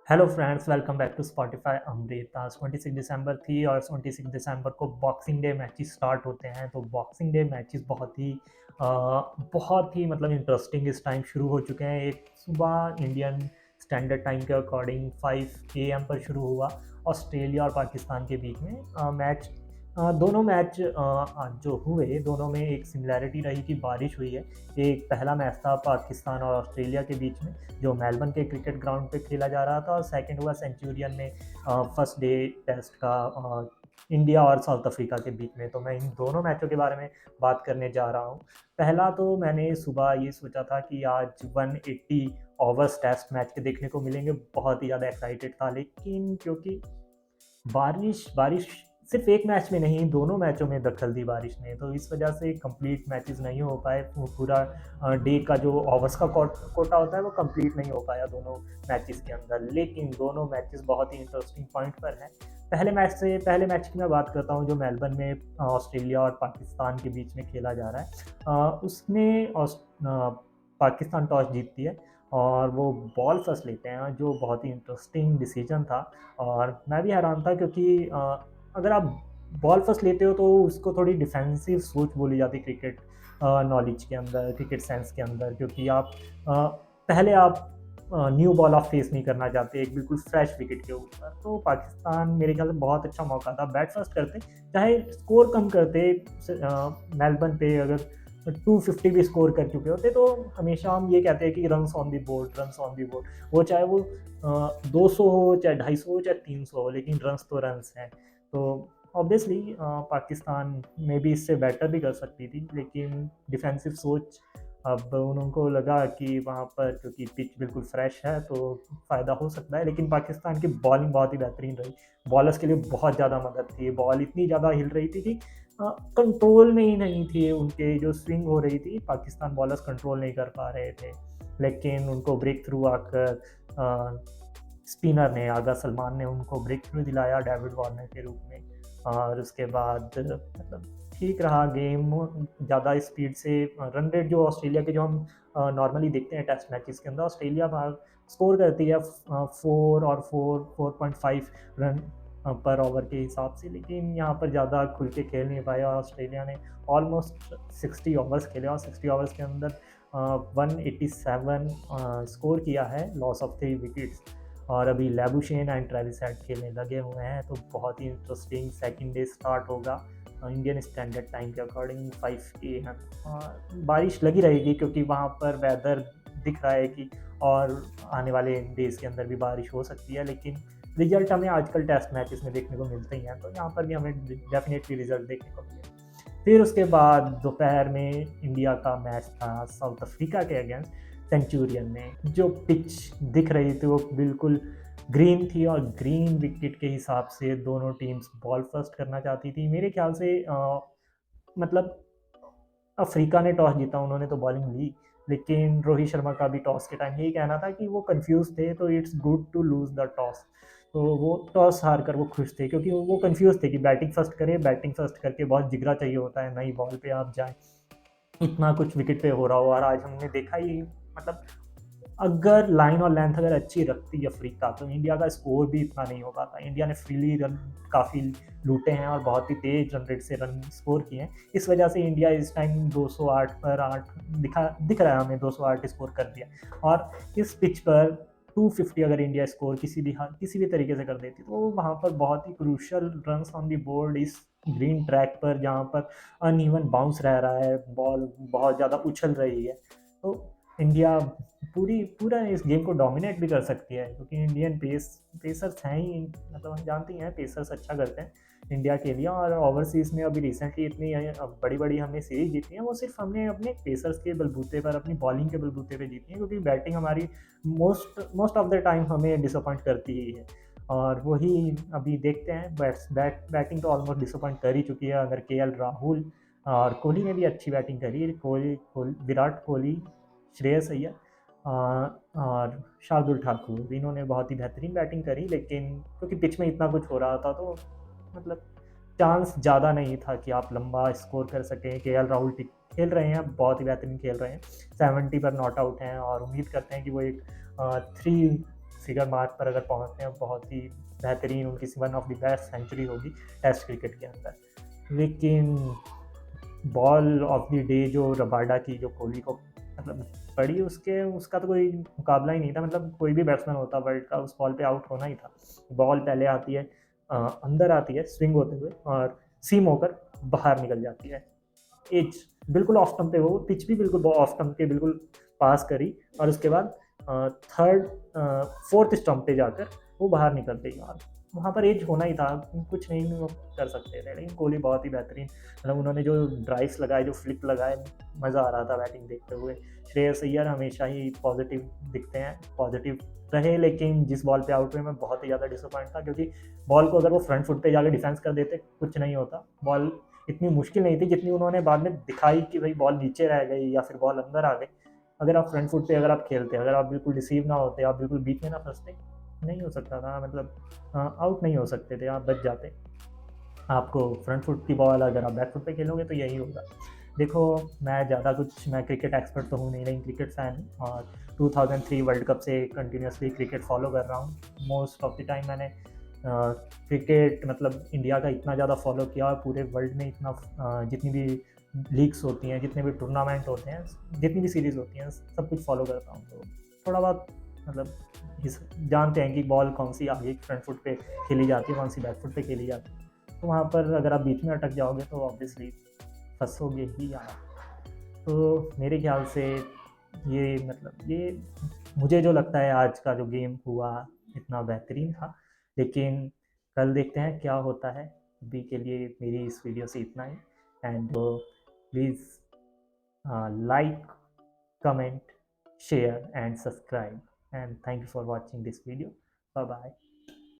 Hello friends, welcome back to Spotify Amrit. आज 26 दिसंबर थी और 26 दिसंबर को बॉक्सिंग डे मैचेस स्टार्ट होते हैं। तो बॉक्सिंग डे मैचेस बहुत ही मतलब इंटरेस्टिंग इस टाइम शुरू हो चुके हैं। एक सुबह इंडियन स्टैंडर्ड टाइम के अकॉर्डिंग 5 AM पर शुरू हुआ ऑस्ट्रेलिया और पाकिस्तान के बीच में मैच। दोनों मैच जो हुए दोनों में एक सिमिलैरिटी रही कि बारिश हुई है। एक पहला मैच था पाकिस्तान और ऑस्ट्रेलिया के बीच में, जो मेलबर्न के क्रिकेट ग्राउंड पे खेला जा रहा था, और सेकंड हुआ सेंचुरियन में फर्स्ट डे टेस्ट का इंडिया और साउथ अफ्रीका के बीच में। तो मैं इन दोनों मैचों के बारे में बात करने जा रहा हूँ। पहला तो मैंने सुबह ये सोचा था कि आज 180 ओवर्स टेस्ट मैच के देखने को मिलेंगे, बहुत ही ज़्यादा एक्साइटेड था। लेकिन क्योंकि बारिश बारिश सिर्फ एक मैच में नहीं, दोनों मैचों में दखल दी बारिश ने, तो इस वजह से कंप्लीट मैचेस नहीं हो पाए। वो पूरा डे का जो ओवर्स का कोटा होता है वो कंप्लीट नहीं हो पाया दोनों मैचेस के अंदर। लेकिन दोनों मैचेस बहुत ही इंटरेस्टिंग पॉइंट पर हैं। पहले मैच की मैं बात करता हूँ, जो मेलबर्न में ऑस्ट्रेलिया और पाकिस्तान के बीच में खेला जा रहा है। उसमें पाकिस्तान टॉस जीतती है और वो बॉल फर्स्ट लेते हैं, जो बहुत ही इंटरेस्टिंग डिसीजन था। और मैं भी हैरान था क्योंकि अगर आप बॉल फर्स्ट लेते हो तो उसको थोड़ी डिफेंसिव सोच बोली जाती है क्रिकेट नॉलेज के अंदर, क्रिकेट सेंस के अंदर, क्योंकि पहले आप न्यू बॉल आप फेस नहीं करना चाहते एक बिल्कुल फ्रेश विकेट के ऊपर। तो पाकिस्तान मेरे ख्याल से बहुत अच्छा मौका था, बैट फर्स्ट करते, चाहे स्कोर कम करते। मेलबर्न पे अगर 250 भी स्कोर कर चुके होते तो हमेशा हम ये कहते हैं कि runs on the board, runs on the board. वो चाहे वो 200 हो, चाहे 250 हो, चाहे 300 हो, लेकिन रन्स तो रन्स हैं। तो ऑब्वियसली पाकिस्तान में भी इससे बेटर भी कर सकती थी, लेकिन डिफेंसिव सोच, अब उनको लगा कि वहाँ पर क्योंकि पिच बिल्कुल फ्रेश है तो फ़ायदा हो सकता है। लेकिन पाकिस्तान की बॉलिंग बहुत ही बेहतरीन रही, बॉलर्स के लिए बहुत ज़्यादा मदद थी। बॉल इतनी ज़्यादा हिल रही थी कि कंट्रोल में ही नहीं थी, उनके जो स्विंग हो रही थी पाकिस्तान बॉलर्स कंट्रोल नहीं कर पा रहे थे। लेकिन उनको ब्रेक थ्रू आकर स्पिनर ने, आगा सलमान ने उनको ब्रेक थ्रू दिलाया डेविड वार्नर के रूप में। और उसके बाद मतलब ठीक रहा गेम, ज़्यादा स्पीड से रन रेट जो ऑस्ट्रेलिया के, जो हम नॉर्मली देखते हैं टेस्ट मैचेस के अंदर, ऑस्ट्रेलिया स्कोर करती है 4.5 रन पर ओवर के हिसाब से। लेकिन यहाँ पर ज़्यादा खुल के खेल नहीं पाया ऑस्ट्रेलिया ने। ऑलमोस्ट 60 ओवर्स खेले और 60 ओवर्स के अंदर 187 स्कोर किया है, लॉस ऑफ 3 विकेट्स। और अभी लैबुशेन एंड ट्रेविस हेड खेलने लगे हुए हैं, तो बहुत ही इंटरेस्टिंग सेकंड डे स्टार्ट होगा इंडियन स्टैंडर्ड टाइम के अकॉर्डिंग 5 AM। बारिश लगी रहेगी क्योंकि वहाँ पर वेदर दिख रहा है कि और आने वाले डेज़ के अंदर भी बारिश हो सकती है। लेकिन रिजल्ट हमें आजकल टेस्ट मैचेस में देखने को मिलते ही हैं, तो यहाँ पर भी हमें डेफिनेटली रिजल्ट देखने को मिलेगा। फिर उसके बाद दोपहर में इंडिया का मैच था साउथ अफ्रीका के अगेंस्ट सेंचुरियन में। जो पिच दिख रही थी वो बिल्कुल ग्रीन थी, और ग्रीन विकेट के हिसाब से दोनों टीम्स बॉल फर्स्ट करना चाहती थी। मेरे ख्याल से मतलब अफ्रीका ने टॉस जीता, उन्होंने तो बॉलिंग ली। लेकिन रोहित शर्मा का भी टॉस के टाइम यही कहना था कि वो कंफ्यूज थे, तो it's good to lose the toss. तो वो टॉस हार कर वो खुश थे, क्योंकि वो कंफ्यूज थे कि बैटिंग फर्स्ट करें, बैटिंग फर्स्ट करके बहुत जिगरा चाहिए होता है, नई बॉल पे आप जाएं, इतना कुछ विकेट पे हो रहा हो। और आज हमने देखा ही, मतलब अगर लाइन और लेंथ अगर अच्छी रखती अफ्रीका, तो इंडिया का स्कोर भी इतना नहीं हो पाता। इंडिया ने फ्रीली रन काफ़ी लूटे हैं और बहुत ही तेज रन रेट से रन स्कोर किए हैं। इस वजह से इंडिया इस टाइम 208 पर 8 दिख रहा है हमें, 208 स्कोर कर दिया। और इस पिच पर 250 अगर इंडिया स्कोर किसी भी तरीके से कर देती, तो वहाँ पर बहुत ही crucial run on the board, इस ग्रीन ट्रैक पर जहाँ पर अनइवन बाउंस रह रहा है, बॉल बहुत ज़्यादा उछल रही है। तो इंडिया पूरा इस गेम को डोमिनेट भी कर सकती है, क्योंकि इंडियन पेसर्स हैं ही, मतलब हम जानते हैं पेसर्स अच्छा करते हैं इंडिया के लिए। और ओवरसीज़ में अभी रिसेंटली इतनी बड़ी हमने सीरीज जीती है, वो सिर्फ हमने अपने पेसर्स के बलबूते पर, अपनी बॉलिंग के बलबूते पर जीती है, क्योंकि बैटिंग हमारी मोस्ट ऑफ द टाइम हमें डिसअपॉइंट करती ही है। और वही अभी देखते हैं, बैटिंग तो ऑलमोस्ट डिसअपॉइंट कर ही चुकी है। अगर KL राहुल और कोहली ने भी अच्छी बैटिंग करी, विराट कोहली, श्रेयस अय्यर और शार्दुल ठाकुर, इन्होंने बहुत ही बेहतरीन बैटिंग करी। लेकिन क्योंकि पिच में इतना कुछ हो रहा था, तो मतलब चांस ज़्यादा नहीं था कि आप लंबा स्कोर कर सकें। KL राहुल खेल रहे हैं, बहुत ही बेहतरीन खेल रहे हैं, 70 पर नॉट आउट हैं, और उम्मीद करते हैं कि वो एक फिगर मार्क पर अगर पहुँचते हैं, बहुत ही बेहतरीन उनकी one of the best century होगी टेस्ट क्रिकेट के अंदर। लेकिन बॉल ऑफ द डे जो रबाडा की, जो कोहली को मतलब पड़ी, उसके उसका तो कोई मुकाबला ही नहीं था। मतलब कोई भी बैट्समैन होता वर्ल्ड का, उस बॉल पे आउट होना ही था। बॉल पहले आती है अंदर आती है स्विंग होते हुए और सीम होकर बाहर निकल जाती है। एज बिल्कुल ऑफ स्टंप पे, वो पिच भी बिल्कुल ऑफ स्टंप के बिल्कुल पास करी, और उसके बाद थर्ड फोर्थ स्टंप पे जाकर वो बाहर निकल गई। और वहाँ पर एज होना ही था, कुछ नहीं वो कर सकते थे। लेकिन कोहली बहुत ही बेहतरीन, मतलब उन्होंने जो ड्राइव्स लगाए, जो फ्लिप लगाए, मज़ा आ रहा था बैटिंग देखते हुए। श्रेयस अय्यर हमेशा ही पॉजिटिव दिखते हैं, पॉजिटिव रहे, लेकिन जिस बॉल पे आउट हुए मैं बहुत ही ज़्यादा डिसअपॉइंट था, क्योंकि बॉल को अगर वो फ्रंट फुट पे जाकर डिफेंस कर देते कुछ नहीं होता। बॉल इतनी मुश्किल नहीं थी जितनी उन्होंने बाद में दिखाई कि भाई बॉल नीचे रह गई या फिर बॉल अंदर आ गई। अगर आप फ्रंट फुट पे अगर आप खेलते, अगर आप बिल्कुल रिसीव ना होते, आप बिल्कुल बीच में ना फंसते, नहीं हो सकता था। मतलब आउट नहीं हो सकते थे, आप बच जाते। आपको फ्रंट फुट की बॉल अगर आप बैक फुट पे खेलोगे तो यही होगा। देखो, मैं ज़्यादा कुछ, मैं क्रिकेट एक्सपर्ट तो हूँ नहीं, लेकिन क्रिकेट फ़ैन हूँ, और 2003 वर्ल्ड कप से कंटिन्यूसली क्रिकेट फॉलो कर रहा हूँ। मोस्ट ऑफ द टाइम मैंने क्रिकेट मतलब इंडिया का इतना ज़्यादा फॉलो किया, और पूरे वर्ल्ड में इतना जितनी भी लीग्स होती हैं, जितने भी टूर्नामेंट होते हैं, जितनी भी सीरीज़ होती हैं, सब कुछ फॉलो करता हूँ। तो थोड़ा बहुत मतलब इस जानते हैं कि बॉल कौन सी आगे फ्रंट फुट पे खेली जाती है, कौन सी बैक फुट पे खेली जाती है। तो वहाँ पर अगर आप बीच में अटक जाओगे तो ऑब्वियसली फंसोगे ही आप। तो मेरे ख्याल से ये मतलब ये मुझे जो लगता है आज का जो गेम हुआ इतना बेहतरीन था। लेकिन कल देखते हैं क्या होता है। अभी के लिए मेरी इस वीडियो से इतना ही। And please like, comment, share and subscribe, and thank you for watching this video. Bye bye.